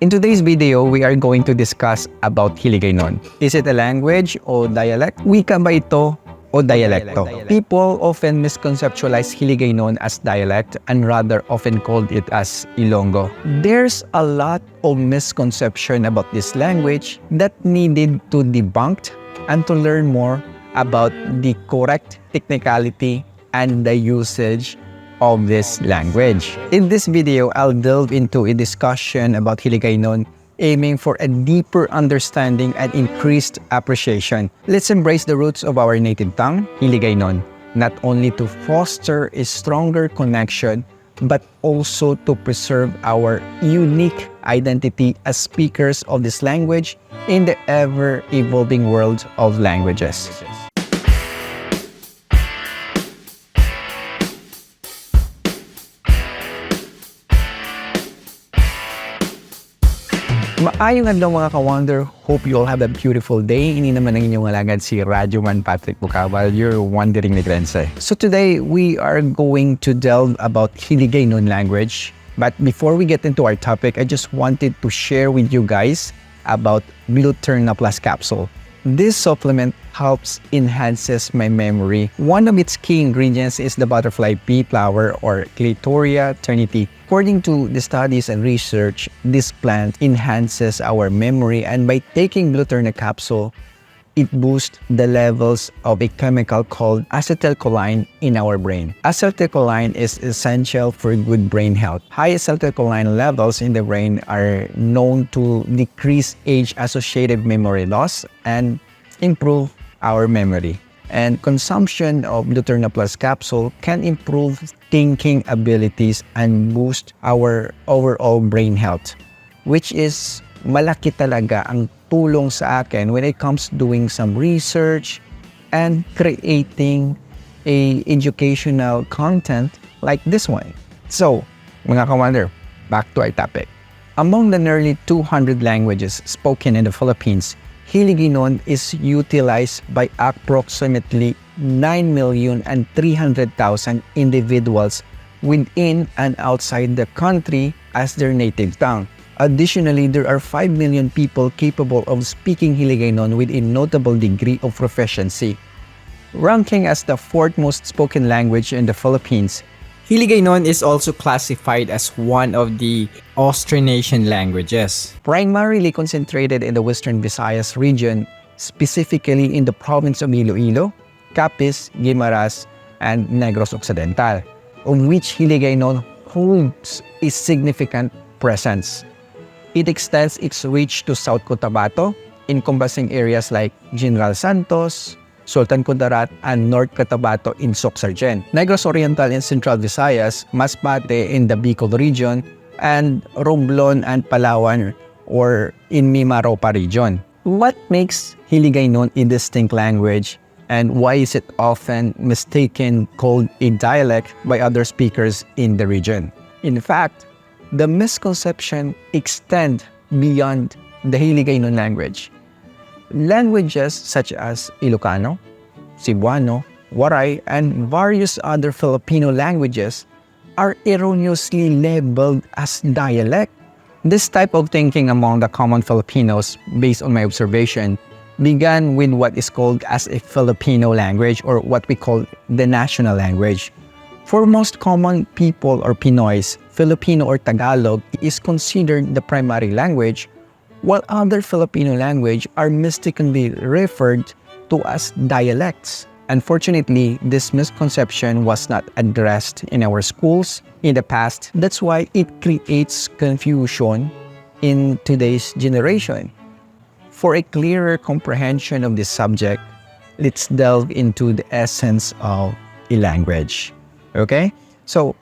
In today's video, we are going to discuss about Hiligaynon. Is it a language o dialect? Wika ba ito o dialekto? People often misconceptualize Hiligaynon as dialect and rather often called it as Ilonggo. There's a lot of misconception about this language that needed to debunked and to learn more about the correct technicality and the usage of this language. In this video, I'll delve into a discussion about Hiligaynon, aiming for a deeper understanding and increased appreciation. Let's embrace the roots of our native tongue, Hiligaynon, not only to foster a stronger connection, but also to preserve our unique identity as speakers of this language in the ever-evolving world of languages. Maayong adlaw mga ka-wonder. Hope you all have a beautiful day. Ini naman ang inyong alagad si Radyoman Patrick Bucabal, your wandering Negrense. So today, we are going to delve about Hiligaynon language. But before we get into our topic, I just wanted to share with you guys about Gluturna Plus capsule. This supplement helps enhances my memory. One of its key ingredients is the butterfly pea flower or Clitoria ternity. According to the studies and research, this plant enhances our memory, and by taking Gluturna capsule, it boosts the levels of a chemical called acetylcholine in our brain. Acetylcholine is essential for good brain health. High acetylcholine levels in the brain are known to decrease age-associated memory loss and improve our memory. And consumption of Gluturna Plus capsule can improve thinking abilities and boost our overall brain health, which is malaki talaga ang tulong sa akin when it comes doing some research and creating a educational content like this one. So, mga ka-wonder, back to our topic. Among the nearly 200 languages spoken in the Philippines, Hiligaynon is utilized by approximately 9,300,000 individuals within and outside the country as their native tongue. Additionally, there are 5 million people capable of speaking Hiligaynon with a notable degree of proficiency. Ranking as the fourth most spoken language in the Philippines, Hiligaynon is also classified as one of the Austronesian languages. Primarily concentrated in the Western Visayas region, specifically in the province of Iloilo, Capiz, Guimaras, and Negros Occidental, of which Hiligaynon holds a significant presence. It extends its reach to South Cotabato, encompassing areas like General Santos, Sultan Kudarat, and North Cotabato in Sorc-Sargent, Negros Oriental in Central Visayas, Masbate in the Bicol region, and Romblon and Palawan or in Mimaropa region. What makes Hiligaynon a distinct language, and why is it often mistaken called a dialect by other speakers in the region? In fact, the misconception extend beyond the Hiligaynon language. Languages such as Ilocano, Cebuano, Waray, and various other Filipino languages are erroneously labeled as dialect. This type of thinking among the common Filipinos, based on my observation, began with what is called as a Filipino language, or what we call the national language. For most common people or Pinoys, Filipino or Tagalog is considered the primary language, while other Filipino language are mistakenly referred to as dialects. Unfortunately, this misconception was not addressed in our schools in the past. That's why it creates confusion in today's generation. For a clearer comprehension of this subject, let's delve into the essence of a language. Okay? So,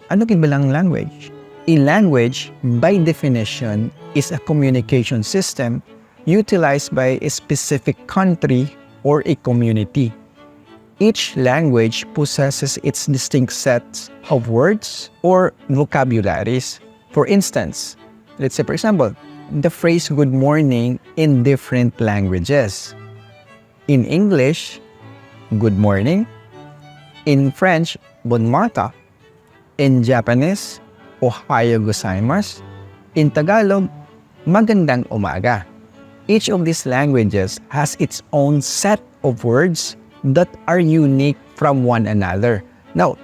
ano kibalang language? A language, by definition, is a communication system utilized by a specific country or a community. Each language possesses its distinct sets of words or vocabularies. For instance, let's say for example, the phrase good morning in different languages. In English, good morning. In French, bon matin. In Japanese, ohayo gozaimasu. In Tagalog, magandang umaga. Each of these languages has its own set of words that are unique from one another. Now,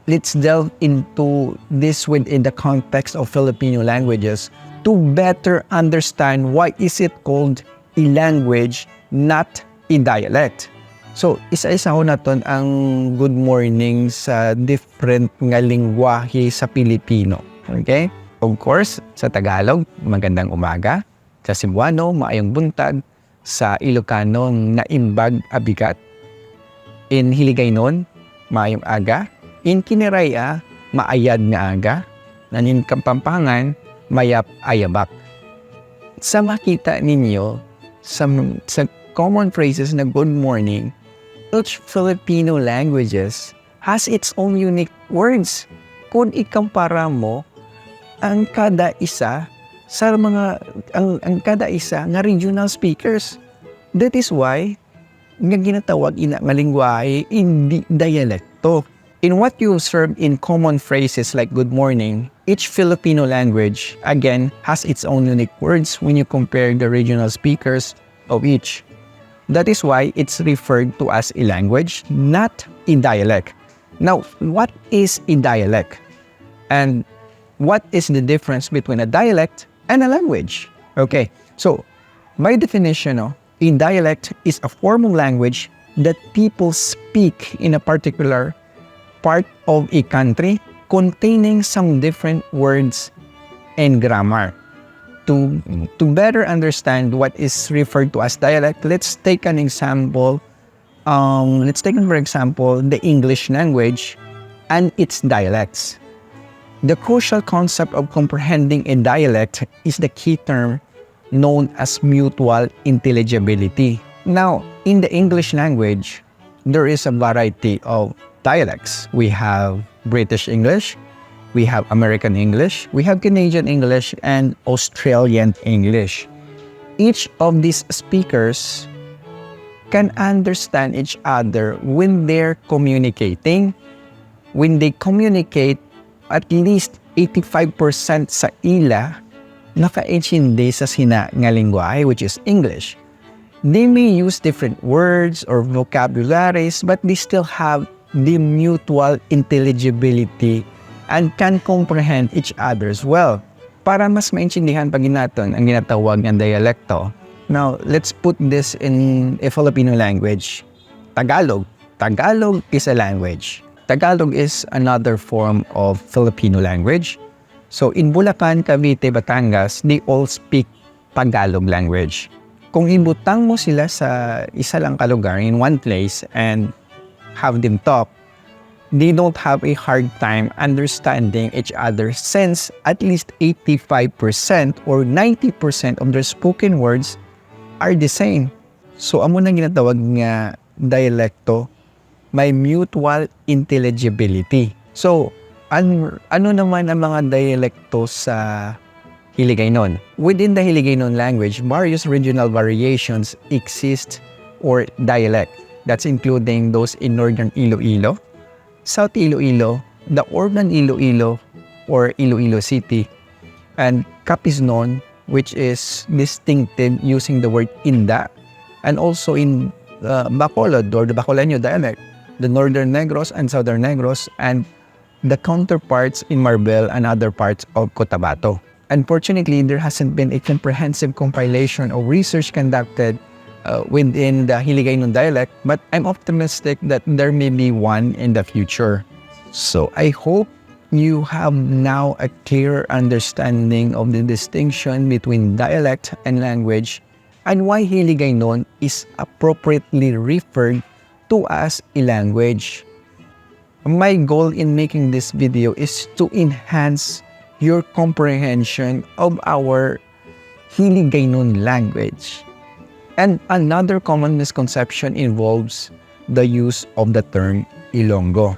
let's delve into this within the context of Filipino languages to better understand why is it called a language, not a dialect. So, isa-isa ko na ton ang good morning sa different nga lingwahe sa Pilipino. Okay? Of course, sa Tagalog, magandang umaga. Sa Cebuano, maayong buntag. Sa Ilocano, naimbag abigat. In Hiligaynon, maayong aga. In Kiniray-a, maayad nga aga. In Kapampangan, mayap ayabak. Sa makita ninyo, sa common phrases na good morning, each Filipino languages has its own unique words. Kung ikumpara mo, ang kada isa nga regional speakers. That is why nga ginatawag ina nga lingwahe hindi dialekto. In what you observe in common phrases like good morning, each Filipino language again has its own unique words when you compare the regional speakers of each. That is why it's referred to as a language, not a dialect. Now, what is a dialect? And what is the difference between a dialect and a language? Okay, so by definition, a dialect is a form of language that people speak in a particular part of a country containing some different words and grammar. To better understand what is referred to as dialect, let's take an example. For example, the English language and its dialects. The crucial concept of comprehending a dialect is the key term known as mutual intelligibility. Now, in the English language, there is a variety of dialects. We have British English, we have American English, we have Canadian English, and Australian English. Each of these speakers can understand each other when they're communicating. When they communicate, at least 85% sa ila naka-intindi sa sina nga lingwahe, which is English. They may use different words or vocabularies, but they still have the mutual intelligibility and can comprehend each other as well. Para mas maintindihan pa natin ang ginatawag ng dialekto. Now, let's put this in a Filipino language. Tagalog. Tagalog is a language. Tagalog is another form of Filipino language. So, in Bulacan, Cavite, Batangas, they all speak Tagalog language. Kung ibutang mo sila sa isa lang kalugar in one place and have them talk, they don't have a hard time understanding each other since at least 85% or 90% of their spoken words are the same. So, amo na ginatawag nga dialekto, may mutual intelligibility. So, ano naman ang mga dialekto sa Hiligaynon? Within the Hiligaynon language, various regional variations exist or dialect. That's including those in Northern Iloilo, South Iloilo, the Urban Iloilo or Iloilo City, and Capisnon, which is distinctive using the word inda, and also in Bacolod or the Bacoleño dialect, the Northern Negros and Southern Negros, and the counterparts in Marbel and other parts of Cotabato. Unfortunately, there hasn't been a comprehensive compilation or research conducted within the Hiligaynon dialect, but I'm optimistic that there may be one in the future. So I hope you have now a clear understanding of the distinction between dialect and language and why Hiligaynon is appropriately referred to as a language. My goal in making this video is to enhance your comprehension of our Hiligaynon language. And another common misconception involves the use of the term Ilonggo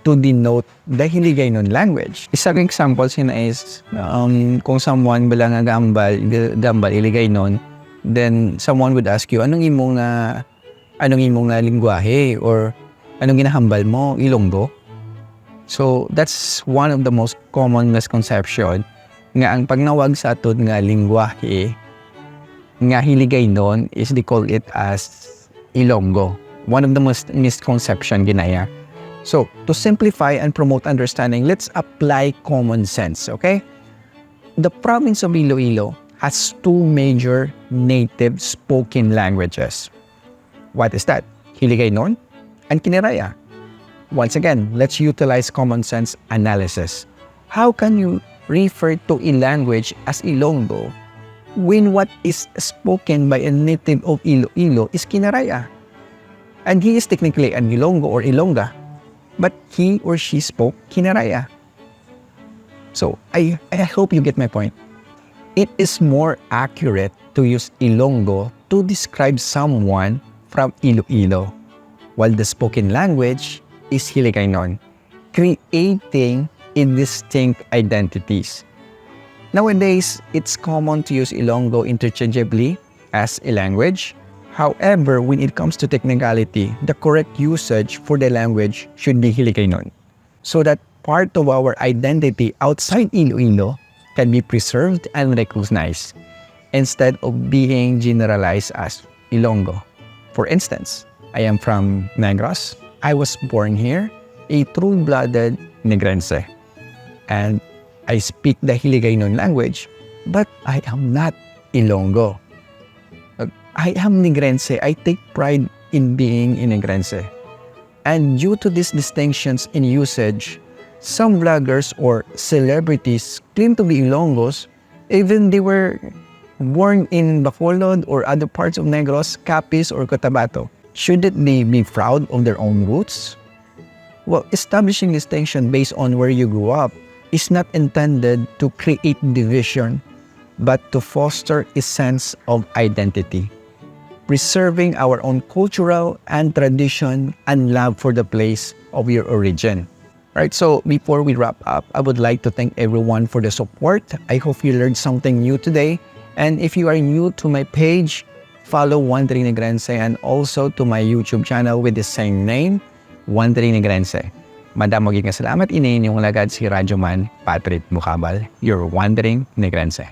to denote the Hiligaynon language. Isang example sina is kung someone bala nga gambal Hiligaynon, then someone would ask you, anong imong nga lingwahe or anong ginahambal mo, Ilonggo? So that's one of the most common misconception nga ang pagnawag sa aton nga lingwahe nga Hiligaynon is they call it as Ilonggo. One of the most misconception ginaya. So, to simplify and promote understanding, let's apply common sense, okay? The province of Iloilo has two major native spoken languages. What is that? Hiligaynon and Kiniray-a. Once again, let's utilize common sense analysis. How can you refer to a language as Ilonggo when what is spoken by a native of Iloilo is Kiniray-a? And he is technically an Ilonggo or Ilongga, but he or she spoke Kiniray-a. So, I hope you get my point. It is more accurate to use Ilonggo to describe someone from Iloilo, while the spoken language is Hiligaynon, creating indistinct identities. Nowadays, it's common to use Ilonggo interchangeably as a language. However, when it comes to technicality, the correct usage for the language should be Hiligaynon, so that part of our identity outside Iloilo can be preserved and recognized instead of being generalized as Ilonggo. For instance, I am from Negros. I was born here, a true-blooded Negrense. And I speak the Hiligaynon language, but I am not Ilonggo. I am Negrense. I take pride in being a Negrense. And due to these distinctions in usage, some vloggers or celebrities claim to be Ilonggos, even they were born in Bacolod or other parts of Negros, Capiz, or Cotabato. Shouldn't they be proud of their own roots? Well, establishing distinction based on where you grew up is not intended to create division, but to foster a sense of identity, preserving our own cultural and tradition and love for the place of your origin. Right, so before we wrap up, I would like to thank everyone for the support. I hope you learned something new today. And if you are new to my page, follow Wandering Negrense, and also to my YouTube channel with the same name, Wandering Negrense. Madamog nga salamat, inayin yung lagad si Radyoman Patrick Mukabal, your Wandering Negrense.